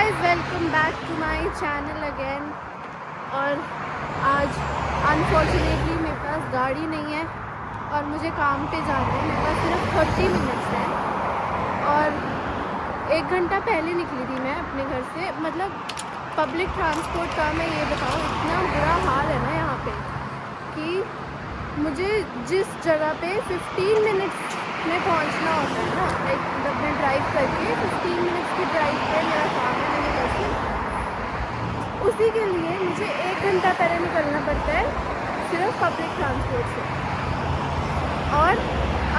Guys, welcome back to my channel again. और आज unfortunately मेरे पास गाड़ी नहीं है और मुझे काम पे जाना है। मेरे पास सिर्फ 30 मिनट्स है और 1 घंटा पहले निकली थी मैं अपने घर से। मतलब पब्लिक ट्रांसपोर्ट का मैं ये बताऊँ, इतना बुरा हाल है ना यहाँ पे कि मुझे जिस जगह पे 15 मिनट्स में पहुँचना होता है ना, लाइक जब मैं ड्राइव करके 15 मिनट्स की ड्राइव पे मेरा काम है मेरे घर से, उसी के लिए मुझे 1 घंटा पहले निकलना पड़ता है सिर्फ पब्लिक ट्रांसपोर्ट से। और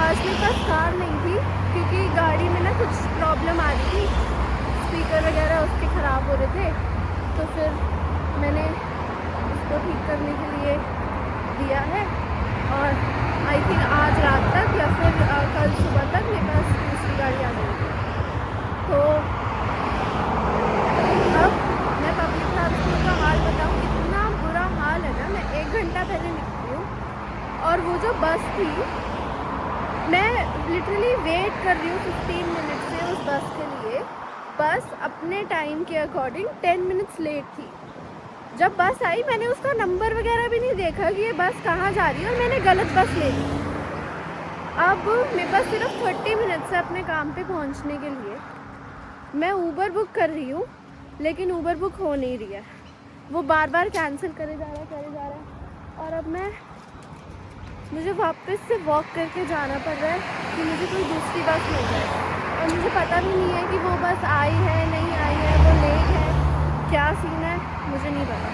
आज मेरे पास कार नहीं थी क्योंकि गाड़ी में ना कुछ प्रॉब्लम आ रही थी, स्पीकर वगैरह उसके ख़राब हो रहे थे। तो फिर मैंने उसको ठीक करने के लिए दिया है और आई थिंक आज रात तक या फिर कल सुबह तक मेरे पास दूसरी गाड़ी आ जाएगी। तो अब मैं पब्लिक ट्रांसपोर्ट का हाल बताऊँ, इतना बुरा हाल है ना। मैं 1 घंटा पहले निकली हूँ और वो जो बस थी, मैं लिटरली वेट कर रही हूँ 15 मिनट से उस बस के लिए। बस अपने टाइम के अकॉर्डिंग 10 मिनट्स लेट थी। जब बस आई मैंने उसका नंबर वगैरह भी नहीं देखा कि ये बस कहाँ जा रही है और मैंने गलत बस ले ली। अब मेरे पास सिर्फ 30 मिनट्स है अपने काम पे पहुंचने के लिए। मैं ऊबर बुक कर रही हूँ लेकिन ऊबर बुक हो नहीं रही है, वो बार बार कैंसिल करे जा रहा है। और अब मुझे वापस से वॉक करके जाना पड़ रहा है कि मुझे कोई दूसरी बस मिल जाए। और मुझे पता भी नहीं है कि वो बस आई है नहीं आई है, वो लेट है, क्या सीन है मुझे नहीं पता।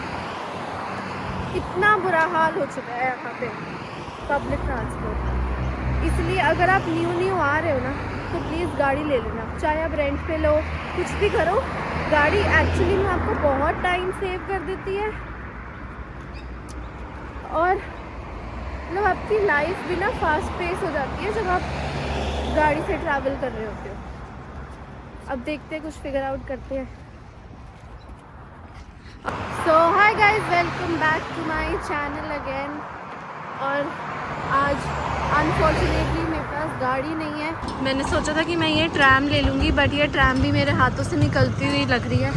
इतना बुरा हाल हो चुका है यहाँ पे पब्लिक ट्रांसपोर्ट। इसलिए अगर आप न्यू आ रहे हो ना तो प्लीज़ गाड़ी ले लेना, चाहे आप रेंट पे लो, कुछ भी करो। गाड़ी एक्चुअली में आपको बहुत टाइम सेव कर देती है और मतलब आपकी लाइफ भी ना फास्ट पेस हो जाती है जब आप गाड़ी से ट्रैवल कर रहे होते हो। अब देखते हैं, कुछ फिगर आउट करते हैं। So hi guys, welcome back to my channel again. और आज अनफॉर्चुनेटली मेरे पास गाड़ी नहीं है। मैंने सोचा था कि मैं ये ट्रैम ले लूँगी, बट ये ट्रैम भी मेरे हाथों से निकलती हुई लग रही है।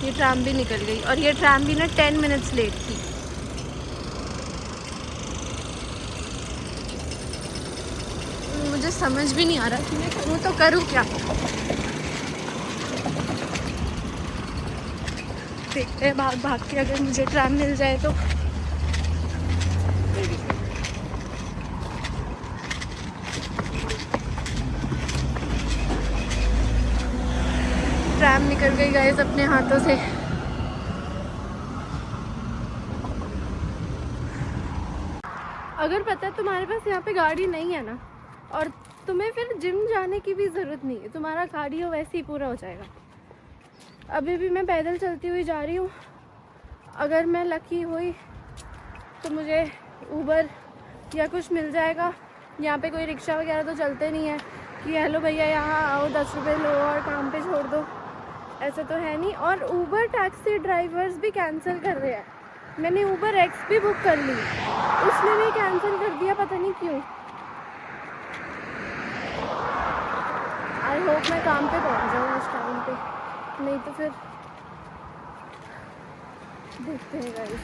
ये ट्रैम भी निकल गई और ये ट्रैम भी ना 10 मिनट्स लेट थी। मुझे समझ भी नहीं आ रहा कि मैं करूँ तो करूँ क्या। देखते हैं भाग भाग के अगर मुझे ट्रैम मिल जाए तो। ट्रैम निकल गई गाइस अपने हाथों से। अगर पता है तुम्हारे पास यहाँ पे गाड़ी नहीं है ना, और तुम्हें फिर जिम जाने की भी ज़रूरत नहीं है, तुम्हारा कार्डियो वैसे ही पूरा हो जाएगा। अभी भी मैं पैदल चलती हुई जा रही हूँ। अगर मैं लकी हुई तो मुझे ऊबर या कुछ मिल जाएगा। यहाँ पे कोई रिक्शा वगैरह तो चलते नहीं है कि हेलो भैया यहाँ आओ 10 रुपये लो और काम पे छोड़ दो, ऐसा तो है नहीं। और ऊबर टैक्सी ड्राइवर्स भी कैंसिल कर रहे हैं। मैंने ऊबर एक्स भी बुक कर ली, उसने भी कैंसिल कर दिया, पता नहीं क्यों। आई होप मैं काम पे पहुंच जाऊँ उस टाइम पे, नहीं तो फिर देखते हैं गाइस,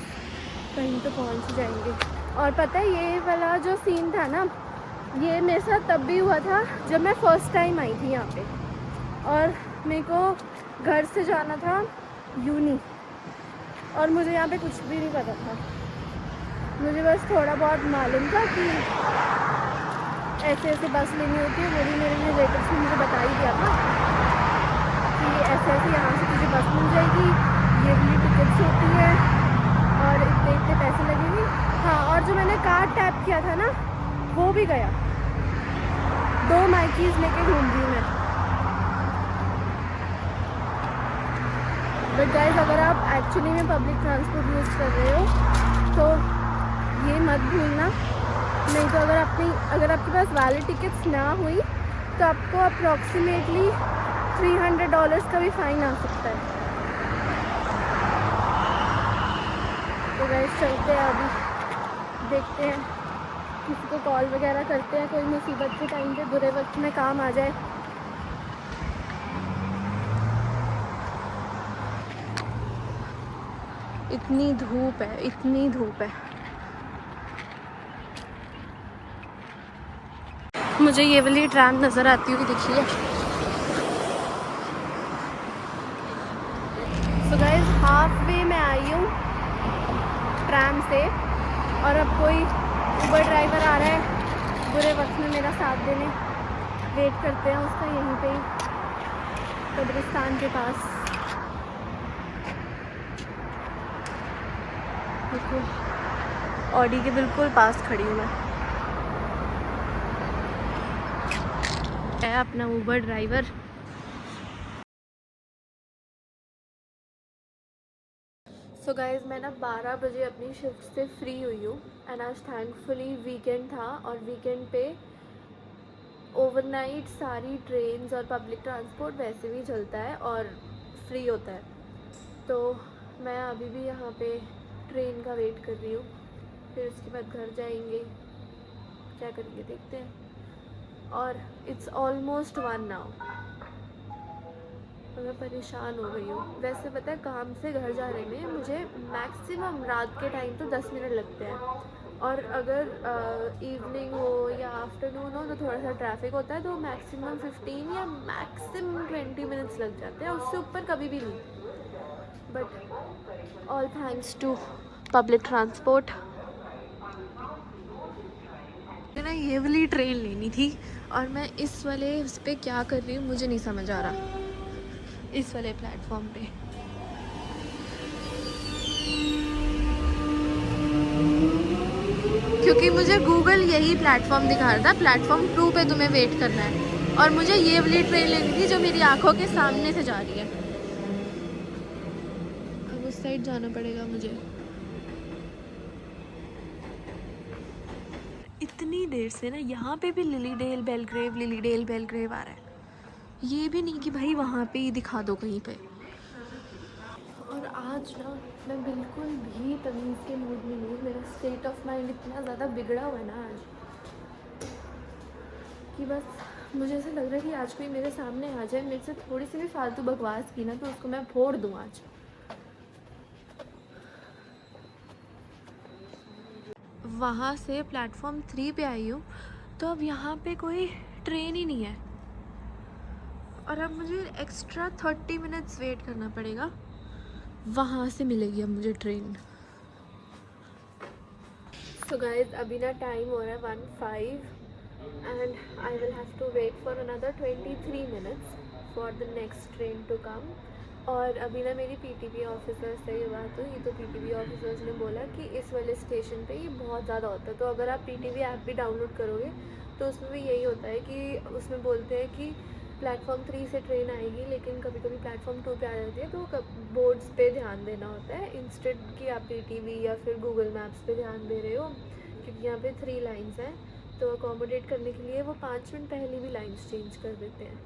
कहीं तो पहुंच जाएंगे। और पता है ये वाला जो सीन था ना, ये मेरे साथ तब भी हुआ था जब मैं फ़र्स्ट टाइम आई थी यहाँ पे। और मेरे को घर से जाना था यूनी और मुझे यहाँ पे कुछ भी नहीं पता था। मुझे बस थोड़ा बहुत मालूम था कि ऐसे ऐसे बस लेनी होती है, वो भी मेरे रिलेटिव्स ने मुझे बता ही दिया था कि ऐसे ऐसे यहाँ से तुझे बस मिल जाएगी, ये वाली टिकट्स होती है और इतने इतने पैसे लगेंगे। हाँ, और जो मैंने कार्ड टैप किया था ना वो भी गया। 2 माइकीज़ लेके घूम रही हूँ मैं। बट गाइस, अगर आप एक्चुअली में पब्लिक ट्रांसपोर्ट यूज़ कर रहे हो तो ये मत भूलना, नहीं तो अगर आपके पास वैलिड टिकट्स ना हुई तो आपको अप्रॉक्सीमेटली $300 का भी फ़ाइन आ सकता है। तो गाइस चलते हैं, अभी देखते हैं, किसी को कॉल वगैरह करते हैं, कोई मुसीबत के टाइम पे बुरे वक्त में काम आ जाए। इतनी धूप है, इतनी धूप है। मुझे ये वाली ट्रैम नज़र आती हुई दिखी है। सो गाइस, हाफ वे में आई हूँ ट्रैम से, और अब कोई उबर ड्राइवर आ रहा है बुरे वक्त में मेरा साथ देने। वेट करते हैं उसका यहीं पे कब्रिस्तान के पास। देखो, ऑडी के बिल्कुल पास खड़ी हूँ मैं। है अपना उबर ड्राइवर। सो गाइज, मैं ना 12 बजे अपनी शिफ्ट से फ्री हुई हूँ, एंड आज थैंकफुली वीकेंड था, और वीकेंड पे ओवरनाइट सारी ट्रेन्स और पब्लिक ट्रांसपोर्ट वैसे भी चलता है और फ्री होता है। तो मैं अभी भी यहाँ पे ट्रेन का वेट कर रही हूँ, फिर उसके बाद घर जाएंगे, क्या करेंगे देखते हैं। और इट्स ऑलमोस्ट 1 नाउ, और मैं परेशान हो गई हूँ। वैसे पता है, काम से घर जाने में मुझे मैक्सिमम रात के टाइम तो 10 मिनट लगते हैं, और अगर इवनिंग हो या आफ्टरनून हो तो थोड़ा सा ट्रैफिक होता है, तो मैक्सिमम 15 या मैक्सिमम 20 मिनट्स लग जाते हैं, उससे ऊपर कभी भी नहीं। But all thanks to public transport. ना ये वाली ट्रेन लेनी थी, और मैं इस वाले उस पर क्या कर रही हूँ मुझे नहीं समझ आ रहा, इस वाले प्लेटफॉर्म पे। क्योंकि मुझे गूगल यही प्लेटफॉर्म दिखा रहा था, प्लेटफॉर्म 2 पे तुम्हें वेट करना है, और मुझे ये वाली ट्रेन लेनी थी जो मेरी आंखों के सामने से जा रही है। अब उस साइड जाना पड़ेगा मुझे। इतनी देर से ना यहाँ पे भी लिलीडेल बेलग्रेव आ रहा है, ये भी नहीं कि भाई वहाँ पे ही दिखा दो कहीं पे। और आज ना मैं बिल्कुल भी तमीज़ के मूड में नहीं। मेरा स्टेट ऑफ माइंड इतना ज़्यादा बिगड़ा हुआ है ना आज, कि बस मुझे ऐसा लग रहा है कि आज कोई मेरे सामने आ जाए, मेरे से थोड़ी सी भी फालतू बकवास की ना, तो उसको मैं फोड़ दूँ आज। वहाँ से प्लेटफॉर्म 3 पे आई हूँ, तो अब यहाँ पे कोई ट्रेन ही नहीं है, और अब मुझे एक्स्ट्रा 30 मिनट्स वेट करना पड़ेगा। वहाँ से मिलेगी अब मुझे ट्रेन। सो गाइस, अभी ना टाइम हो रहा है 1:05, and I will have to wait for another 23 minutes for the next train to come। और अभी ना मेरी पीटीवी ऑफिसर से ये बात हुई, तो पीटीवी ऑफिसर्स ने बोला कि इस वाले स्टेशन पे ये बहुत ज़्यादा होता है। तो अगर आप पीटीवी ऐप भी डाउनलोड करोगे तो उसमें भी यही होता है कि उसमें बोलते हैं कि प्लेटफॉर्म 3 से ट्रेन आएगी, लेकिन कभी कभी प्लेटफॉर्म 2 पे आ जाती है, तो बोर्ड्स पे ध्यान देना होता है इंस्टेड कि आप पीटीवी या फिर गूगल मैप्स पे ध्यान दे रहे हो, क्योंकि यहाँ पे 3 लाइन्स हैं, तो अकोमोडेट करने के लिए वो 5 मिनट पहले भी लाइन्स चेंज कर देते हैं।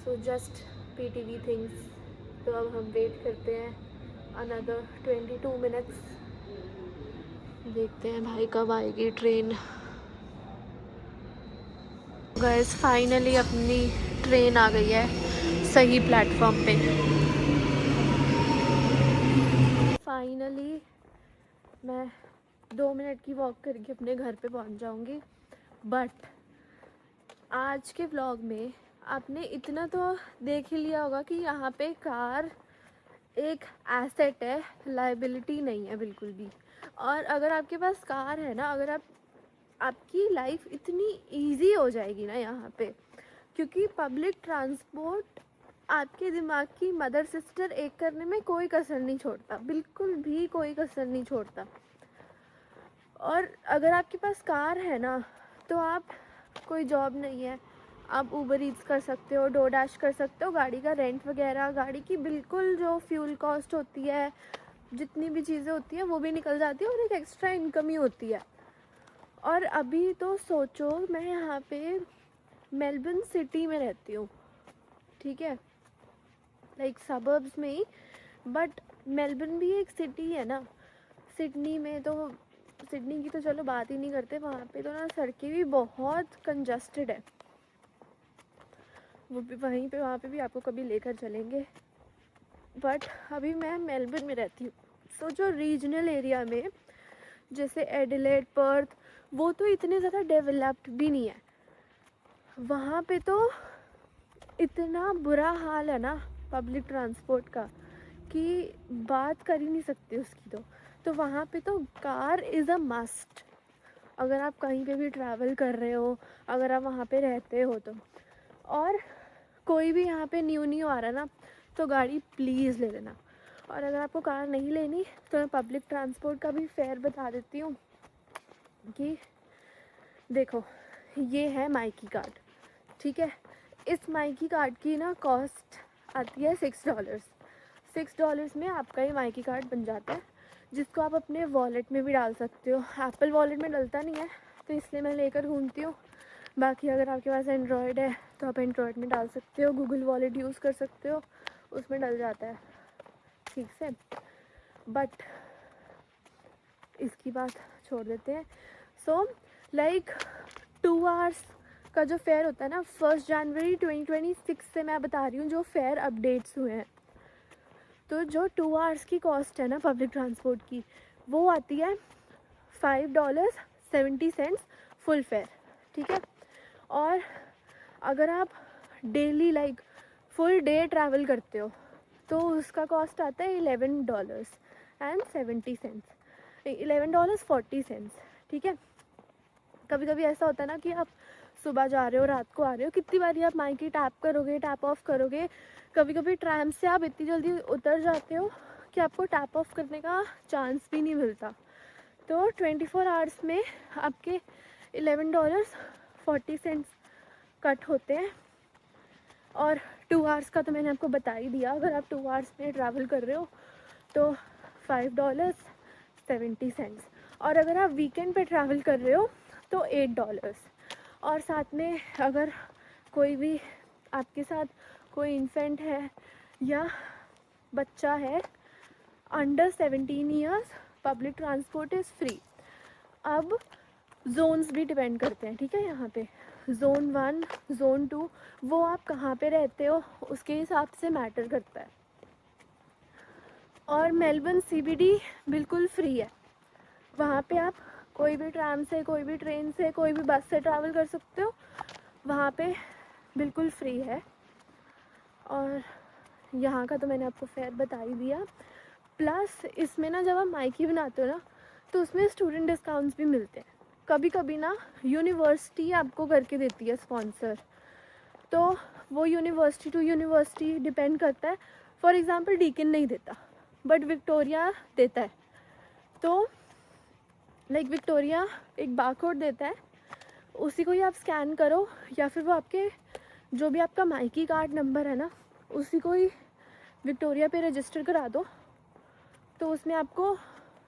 So just PTV things. तो अब हम वेट करते हैं अनदर 22 मिनट्स, देखते हैं भाई कब आएगी ट्रेन। गाइस, फाइनली अपनी ट्रेन आ गई है सही प्लेटफॉर्म पे। फाइनली मैं 2 मिनट की वॉक करके अपने घर पे पहुंच जाऊंगी। बट आज के व्लॉग में आपने इतना तो देख ही लिया होगा कि यहाँ पे कार एक एसेट है, लाइबिलिटी नहीं है बिल्कुल भी। और अगर आपके पास कार है ना, अगर आपकी लाइफ इतनी इजी हो जाएगी ना यहाँ पे, क्योंकि पब्लिक ट्रांसपोर्ट आपके दिमाग की मदर सिस्टर एक करने में कोई कसर नहीं छोड़ता, बिल्कुल भी कोई कसर नहीं छोड़ता। और अगर आपके पास कार है ना, तो आप, कोई जॉब नहीं है, आप ऊबर ईट्स कर सकते हो, डोडैश कर सकते हो, गाड़ी का रेंट वगैरह, गाड़ी की बिल्कुल जो फ्यूल कॉस्ट होती है, जितनी भी चीज़ें होती हैं वो भी निकल जाती है, और एक एक्स्ट्रा इनकम ही होती है। और अभी तो सोचो, मैं यहाँ पे मेलबर्न सिटी में रहती हूँ, ठीक है, लाइक सबर्ब्स में ही, बट मेलबर्न भी एक सिटी है ना। सिडनी में तो, सिडनी की तो चलो बात ही नहीं करते, वहाँ पे तो ना सड़कें भी बहुत कंजस्टेड है, वो भी वहीं पे, वहाँ पे भी आपको कभी लेकर चलेंगे। बट अभी मैं मेलबर्न में रहती हूँ, सो जो रीजनल एरिया में जैसे एडिलेड, पर्थ, वो तो इतने ज़्यादा डेवलप्ड भी नहीं है, वहाँ पे तो इतना बुरा हाल है ना पब्लिक ट्रांसपोर्ट का कि बात कर ही नहीं सकते उसकी। तो वहाँ पे तो कार इज़ अ मस्ट, अगर आप कहीं पे भी ट्रैवल कर रहे हो, अगर आप वहाँ पे रहते हो तो। और कोई भी यहाँ पे न्यू आ रहा ना तो गाड़ी प्लीज़ ले लेना। और अगर आपको कार नहीं लेनी तो मैं पब्लिक ट्रांसपोर्ट का भी फेयर बता देती हूँ कि देखो, ये है माइकी कार्ड, ठीक है। इस माइकी कार्ड की ना कॉस्ट आती है $6। $6 में आपका ये माइकी कार्ड बन जाता है, जिसको आप अपने वॉलेट में भी डाल सकते हो। एप्पल वॉलेट में डलता नहीं है तो इसलिए मैं लेकर घूमती हूँ। बाकी अगर आपके पास एंड्रॉयड है तो आप एंड्रॉयड में डाल सकते हो, गूगल वॉलेट यूज़ कर सकते हो, उसमें डल जाता है ठीक से। बट इसकी बात छोड़ देते हैं। सो लाइक 2 आवर्स का जो फेयर होता है ना, 1 जनवरी 2026 से मैं बता रही हूँ जो फेयर अपडेट्स हुए हैं। तो जो 2 आवर्स की कॉस्ट है ना पब्लिक ट्रांसपोर्ट की, वो आती है $5.70 फुल फेयर, ठीक है। और अगर आप daily like full day travel करते हो तो उसका कॉस्ट आता है $11.70, $11.40, ठीक है। कभी कभी ऐसा होता है ना कि आप सुबह जा रहे हो, रात को आ रहे हो, कितनी बारी आप माइकी टैप करोगे, टैप ऑफ करोगे। कभी कभी ट्रैम से आप इतनी जल्दी उतर जाते हो कि आपको टैप ऑफ करने का चांस भी नहीं मिलता। तो 24 आवर्स में आपके $11.40 कट होते हैं। और 2 आवर्स का तो मैंने आपको बता ही दिया, अगर आप 2 आवर्स में ट्रैवल कर रहे हो तो $5.70। और अगर आप वीकेंड पे ट्रैवल कर रहे हो तो $8। और साथ में अगर कोई भी आपके साथ कोई इन्फेंट है या बच्चा है under 17 years, public transport is free. अब जोन्स भी डिपेंड करते हैं, ठीक है। यहाँ पे ज़ोन 1, ज़ोन 2, वो आप कहाँ पे रहते हो उसके हिसाब से मैटर करता है। और मेलबर्न CBD बिल्कुल फ्री है, वहाँ पे आप कोई भी ट्राम से, कोई भी ट्रेन से, कोई भी बस से ट्रैवल कर सकते हो, वहाँ पे बिल्कुल फ्री है। और यहाँ का तो मैंने आपको फेयर बता ही दिया। प्लस इसमें ना जब आप माइकी बनाते हो ना तो उसमें स्टूडेंट डिस्काउंट्स भी मिलते हैं। कभी कभी ना यूनिवर्सिटी आपको करके देती है स्पॉन्सर, तो वो यूनिवर्सिटी टू यूनिवर्सिटी डिपेंड करता है। फॉर एग्ज़ाम्पल डीकिन नहीं देता बट विक्टोरिया देता है। तो लाइक विक्टोरिया एक बारकोड देता है, उसी को ही आप स्कैन करो या फिर वो आपके जो भी आपका माइकी कार्ड नंबर है ना उसी को ही विक्टोरिया पे रजिस्टर करा दो, तो उसमें आपको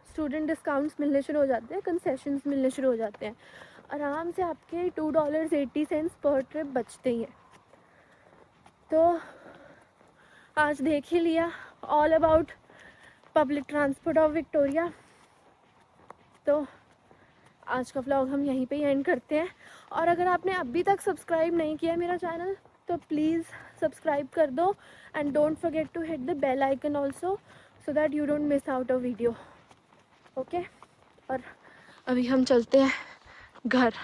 स्टूडेंट डिस्काउंट्स मिलने शुरू हो जाते हैं, कंसेशंस मिलने शुरू हो जाते हैं। आराम से आपके $2.80 पर ट्रिप बचते ही हैं। तो आज देख ही लिया all about public transport of Victoria. तो आज का व्लॉग हम यहीं पे ही एंड करते हैं। और अगर आपने अभी तक सब्सक्राइब नहीं किया है मेरा चैनल तो प्लीज़ सब्सक्राइब कर दो and don't forget to hit the bell icon also so that you don't miss out a video, okay. और अभी हम चलते हैं घर।